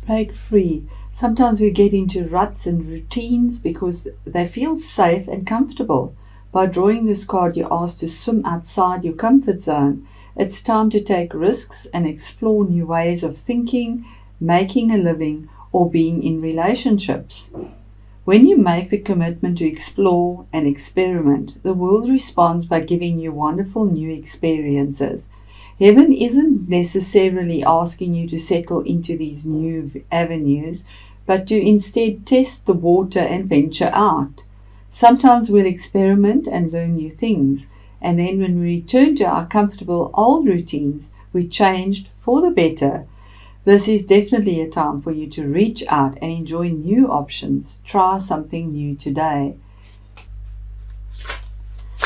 Break free. Sometimes we get into ruts and routines because they feel safe and comfortable. By drawing this card, you're asked to swim outside your comfort zone. It's time to take risks and explore new ways of thinking, making a living, or being in relationships. When you make the commitment to explore and experiment, the world responds by giving you wonderful new experiences. Heaven isn't necessarily asking you to settle into these new avenues, but to instead test the water and venture out. Sometimes we'll experiment and learn new things, and then when we return to our comfortable old routines, we changed for the better. This is definitely a time for you to reach out and enjoy new options. Try something new today.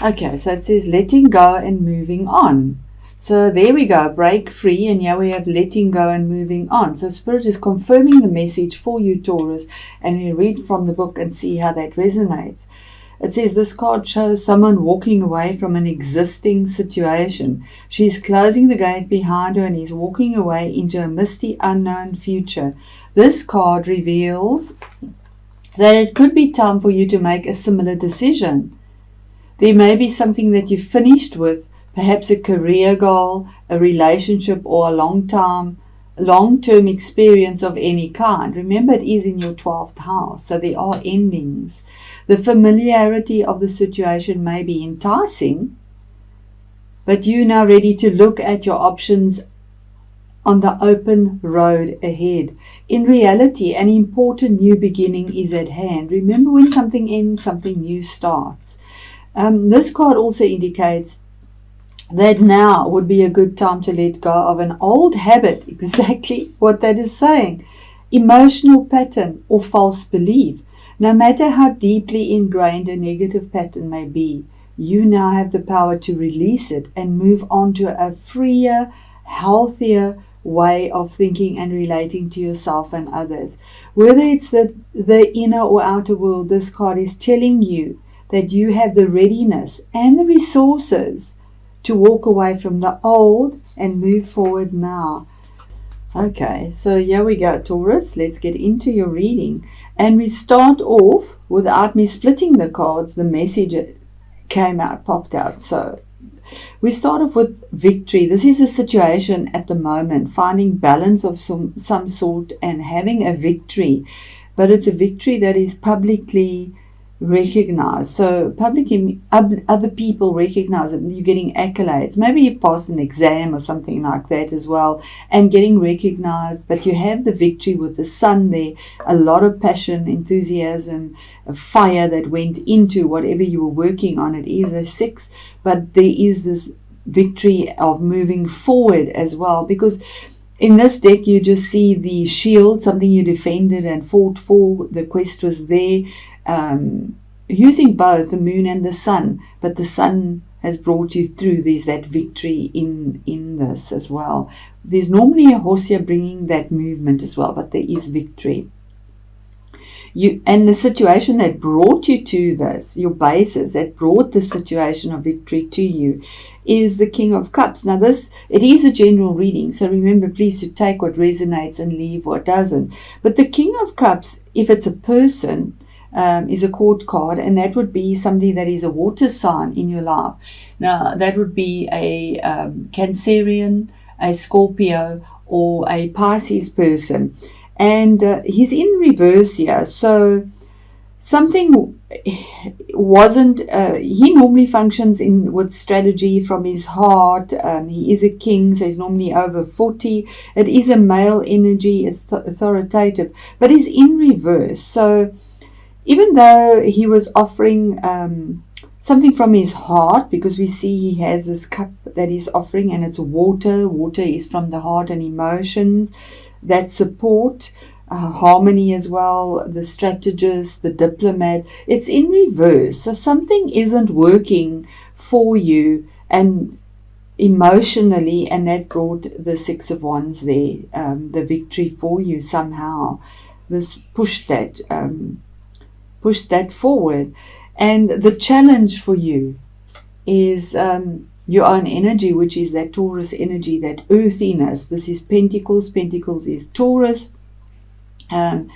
Okay, so it says letting go and moving on. So there we go, break free, and here we have letting go and moving on. So Spirit is confirming the message for you, Taurus, and we read from the book and see how that resonates. It says this card shows someone walking away from an existing situation. She's closing the gate behind her and is walking away into a misty, unknown future. This card reveals that it could be time for you to make a similar decision. There may be something that you finished with, perhaps a career goal, a relationship, or a long-term experience of any kind. Remember, it is in your 12th house, so there are endings. The familiarity of the situation may be enticing, but you're now ready to look at your options on the open road ahead. In reality, an important new beginning is at hand. Remember, when something ends, something new starts. This card also indicates that now would be a good time to let go of an old habit, exactly what that is saying, emotional pattern or false belief. No matter how deeply ingrained a negative pattern may be, you now have the power to release it and move on to a freer, healthier way of thinking and relating to yourself and others. Whether it's the inner or outer world, this card is telling you that you have the readiness and the resources to walk away from the old and move forward now. Okay, so here we go, Taurus. Let's get into your reading. And we start off, without me splitting the cards, the message popped out. So we start off with victory. This is a situation at the moment, finding balance of some sort and having a victory. But it's a victory that is publicly recognized. So other people recognize it. You're getting accolades. Maybe you've passed an exam or something like that as well, and getting recognized. But you have the victory with the sun there. A lot of passion, enthusiasm, a fire that went into whatever you were working on. It is a 6, but there is this victory of moving forward as well, because in this deck you just see the shield, something you defended and fought for. The quest was there. Using both the moon and the sun, but the sun has brought you through. There's that victory in this as well. There's normally a horse here bringing that movement as well, but there is victory. And the situation that brought you to this, your basis that brought the situation of victory to you, is the King of Cups. Now it is a general reading, so remember please to take what resonates and leave what doesn't. But the King of Cups, if it's a person, is a court card, and that would be somebody that is a water sign in your life. Now that would be a Cancerian, a Scorpio, or a Pisces person, and he's in reverse here. So something wasn't. He normally functions with strategy from his heart. He is a king, so he's normally over 40. It is a male energy. It's authoritative, but he's in reverse. So even though he was offering something from his heart, because we see he has this cup that he's offering, and it's water. Water is from the heart and emotions that support harmony as well, the strategist, the diplomat. It's in reverse. So something isn't working for you and emotionally, and that brought the 6 of Wands there, the victory for you somehow. This pushed that forward. And the challenge for you is your own energy, which is that Taurus energy, that earthiness. This is Pentacles. Pentacles is Taurus. Um,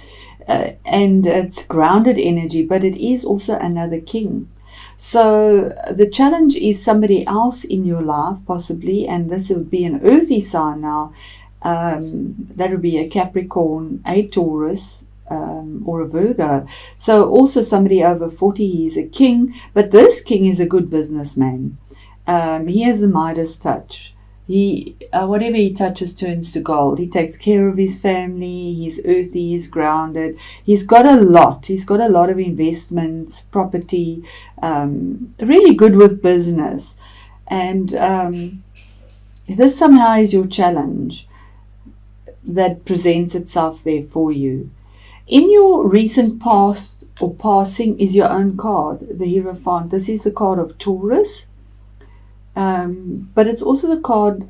and it's grounded energy, but it is also another king. So the challenge is somebody else in your life, possibly, and this would be an earthy sign now. That would be a Capricorn, a Taurus, or a Virgo. So also somebody over 40, he's a king, but this king is a good businessman. He has the Midas touch. He whatever he touches turns to gold. He takes care of his family. He's earthy. He's grounded. He's got a lot. He's got a lot of investments, property. Really good with business, and this somehow is your challenge that presents itself there for you. In your recent past or passing is your own card, the Hierophant. This is the card of Taurus. But it's also the card,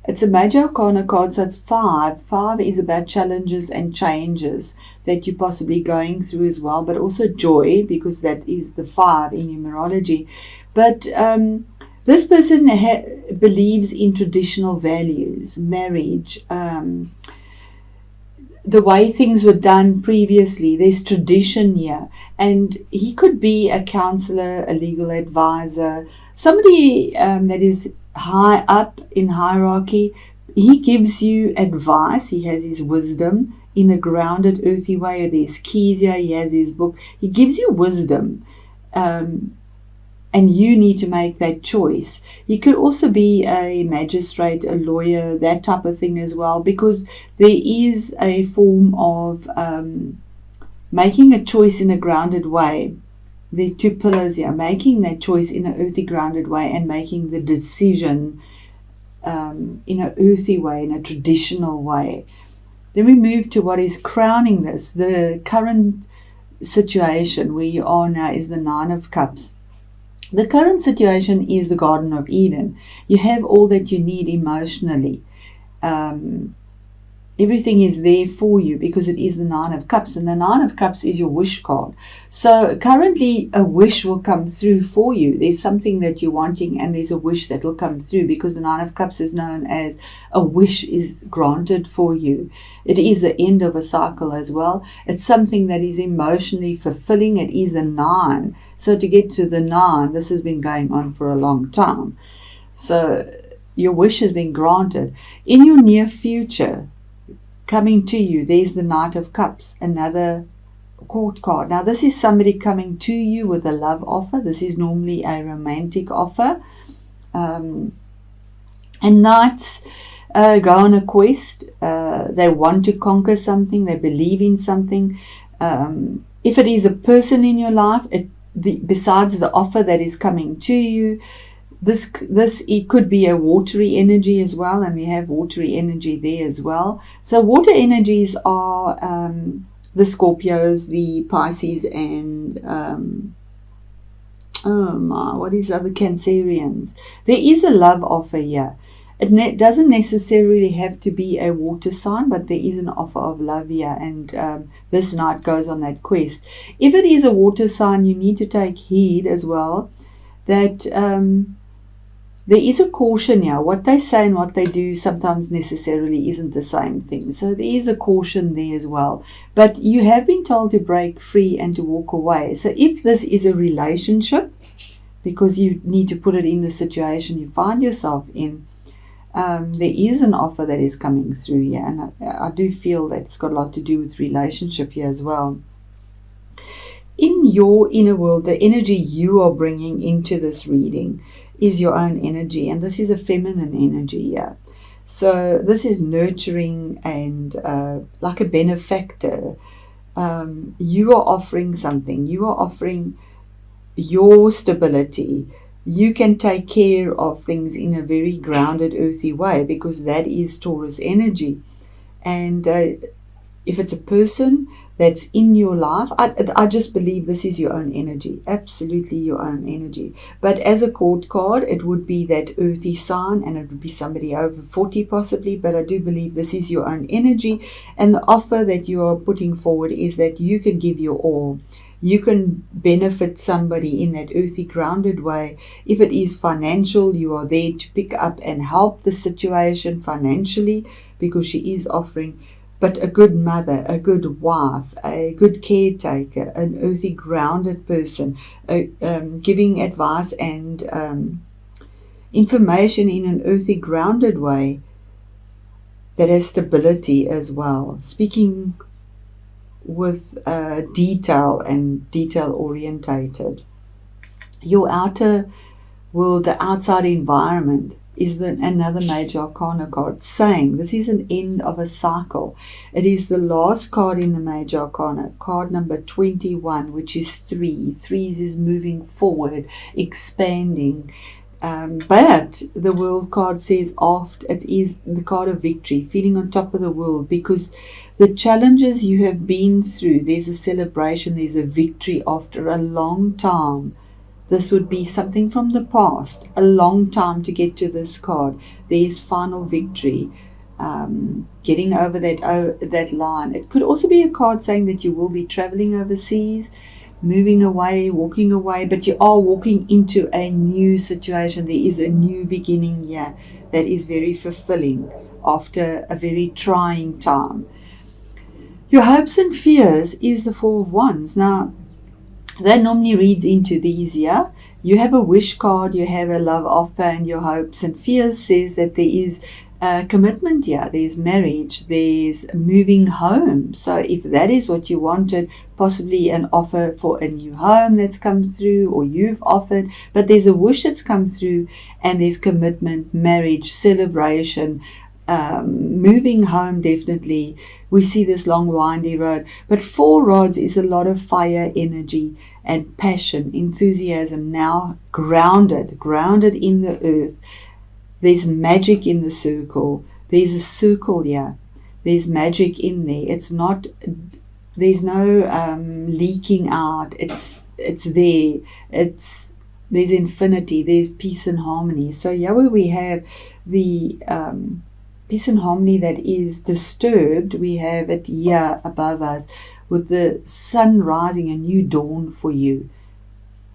it's a major arcana card, so it's 5. 5 is about challenges and changes that you're possibly going through as well, but also joy, because that is the 5 in numerology. But this person believes in traditional values, marriage, the way things were done previously. There's tradition here, and he could be a counselor, a legal advisor, somebody that is high up in hierarchy. He gives you advice. He has his wisdom in a grounded, earthy way. There's keys here. He has his book. He gives you wisdom, and you need to make that choice. He could also be a magistrate, a lawyer, that type of thing as well, because there is a form of making a choice in a grounded way. There's 2 pillars here, making that choice in an earthy, grounded way, and making the decision in an earthy way, in a traditional way. Then we move to what is crowning this. The current situation where you are now is the 9 of Cups. The current situation is the Garden of Eden. You have all that you need emotionally. Everything is there for you because it is the 9 of Cups, and the 9 of Cups is your wish card. So currently a wish will come through for you. There's something that you're wanting, and there's a wish that will come through, because the 9 of Cups is known as a wish is granted for you. It is the end of a cycle as well. It's something that is emotionally fulfilling. It is a 9. So to get to the 9, this has been going on for a long time. So your wish has been granted. In your near future, coming to you, there's the Knight of Cups, another court card. Now this is somebody coming to you with a love offer. This is normally a romantic offer. And knights go on a quest. They want to conquer something. They believe in something. If it is a person in your life, besides the offer that is coming to you, this it could be a watery energy as well, and we have watery energy there as well. So water energies are the Scorpios, the Pisces, and what is other Cancerians. There is a love offer here. It doesn't necessarily have to be a water sign, but there is an offer of love here, and this knight goes on that quest. If it is a water sign, you need to take heed as well that there is a caution here. What they say and what they do sometimes necessarily isn't the same thing. So there is a caution there as well. But you have been told to break free and to walk away. So if this is a relationship, because you need to put it in the situation you find yourself in, there is an offer that is coming through here. And I do feel that's got a lot to do with relationship here as well. In your inner world, the energy you are bringing into this reading is your own energy, and this is a feminine energy here. So this is nurturing and like a benefactor. You are offering something. You are offering your stability. You can take care of things in a very grounded, earthy way, because that is Taurus energy. And if it's a person that's in your life, I just believe this is your own energy, absolutely your own energy. But as a court card, it would be that earthy sign, and it would be somebody over 40 possibly, but I do believe this is your own energy, and the offer that you are putting forward is that you can give your all. You can benefit somebody in that earthy, grounded way. If it is financial, you are there to pick up and help the situation financially, because she is offering but a good mother, a good wife, a good caretaker, an earthy grounded person, giving advice and information in an earthy grounded way that has stability as well, speaking with detail and detail orientated. Your outer world, the outside environment, is another major arcana card, saying this is an end of a cycle. It is the last card in the major arcana, card number 21, which is 3. 3 is moving forward, expanding. But the world card says it is the card of victory, feeling on top of the world, because the challenges you have been through, there's a celebration, there's a victory after a long time. This would be something from the past, a long time to get to this card. There's final victory, getting over that line. It could also be a card saying that you will be traveling overseas, moving away, walking away, but you are walking into a new situation. There is a new beginning here that is very fulfilling after a very trying time. Your hopes and fears is the Four of Wands. Now, that normally reads into these here. You have a wish card, you have a love offer, and your hopes and fears says that there is a commitment here. There's marriage, there's moving home. So if that is what you wanted, possibly an offer for a new home that's come through, or you've offered, but there's a wish that's come through, and there's commitment, marriage, celebration, moving home. Definitely we see this long windy road, but 4 rods is a lot of fire energy and passion, enthusiasm, now grounded in the earth. There's magic in the circle. There's a circle here. There's magic in there. It's not, there's no leaking out. It's there. There's infinity. There's peace and harmony. So here where we have the peace and harmony that is disturbed, we have it here above us with the sun rising, a new dawn for you.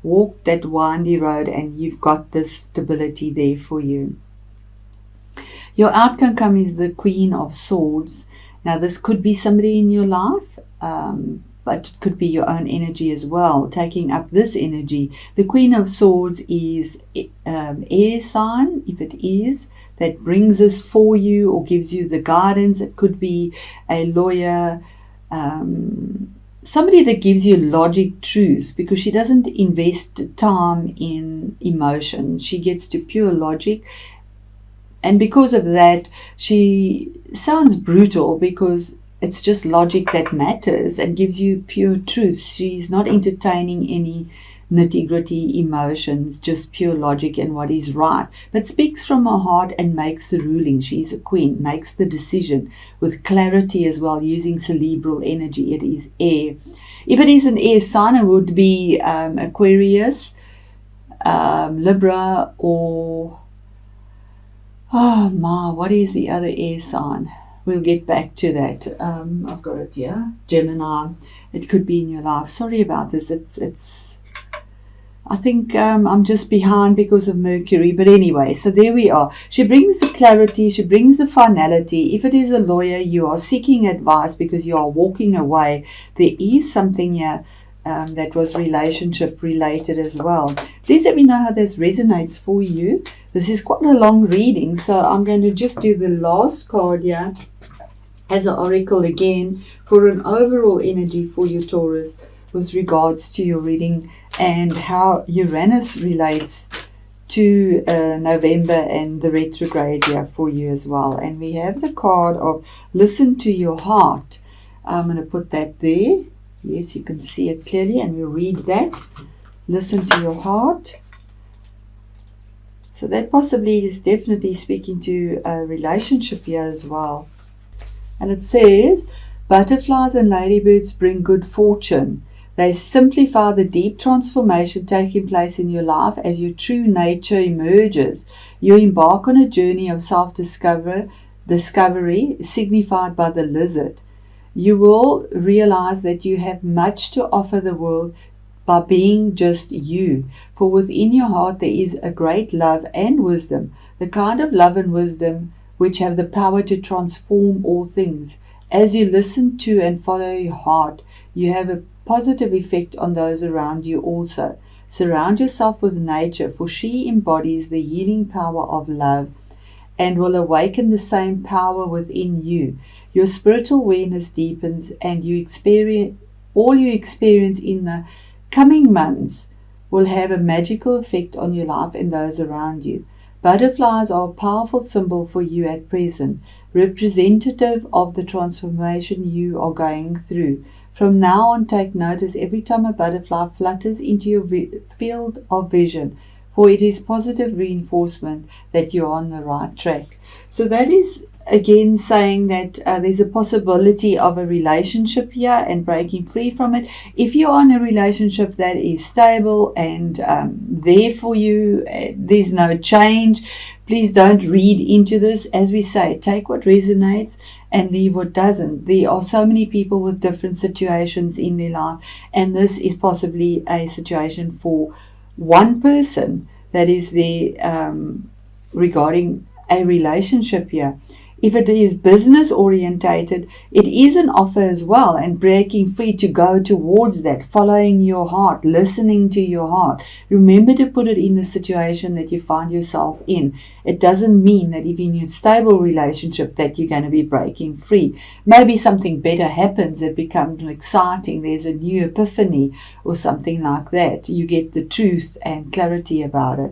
Walk that windy road and you've got this stability there for you. Your outcome is the Queen of Swords. Now this could be somebody in your life, but it could be your own energy as well, taking up this energy. The Queen of Swords is air sign, if it is, that brings this for you or gives you the guidance. It could be a lawyer, somebody that gives you logic, truth, because she doesn't invest time in emotion. She gets to pure logic. And because of that, she sounds brutal because it's just logic that matters and gives you pure truth. She's not entertaining any nitty-gritty emotions, just pure logic and what is right, but speaks from her heart and makes the ruling. She's a queen, makes the decision with clarity as well, using cerebral energy. It is air. If it is an air sign, it would be Aquarius, Libra, or what is the other air sign? We'll get back to that. I've got it here. Gemini. It could be in your life. Sorry about this. It's I think I'm just behind because of Mercury. But anyway, so there we are. She brings the clarity. She brings the finality. If it is a lawyer, you are seeking advice because you are walking away. There is something here that was relationship related as well. Please let me know how this resonates for you. This is quite a long reading, so I'm going to just do the last card here as an oracle again for an overall energy for you, Taurus, with regards to your reading and how Uranus relates to November and the retrograde here for you as well. And we have the card of listen to your heart. I'm going to put that there. Yes, you can see it clearly, and we'll read that. Listen to your heart. So that possibly is definitely speaking to a relationship here as well. And it says, butterflies and ladybirds bring good fortune. They simplify the deep transformation taking place in your life as your true nature emerges. You embark on a journey of self-discovery, signified by the lizard. You will realize that you have much to offer the world by being just you. For within your heart there is a great love and wisdom, the kind of love and wisdom which have the power to transform all things As you listen to and follow your heart, you have a positive effect on those around you also. Surround yourself with nature, for she embodies the healing power of love and will awaken the same power within you. Your spiritual awareness deepens, and all you experience in the coming months will have a magical effect on your life and those around you. Butterflies are a powerful symbol for you at present, representative of the transformation you are going through. From now on, take notice every time a butterfly flutters into your field of vision, for it is positive reinforcement that you're on the right track. So that is again saying that there's a possibility of a relationship here and breaking free from it. If you're in a relationship that is stable and there for you, there's no change, please don't read into this. As we say, take what resonates and leave what doesn't. There are so many people with different situations in their life, and this is possibly a situation for one person that is there regarding a relationship here. If it is business orientated, it is an offer as well, and breaking free to go towards that, following your heart, listening to your heart. Remember to put it in the situation that you find yourself in. It doesn't mean that if you're in a stable relationship that you're going to be breaking free. Maybe something better happens, it becomes exciting, there's a new epiphany or something like that. You get the truth and clarity about it.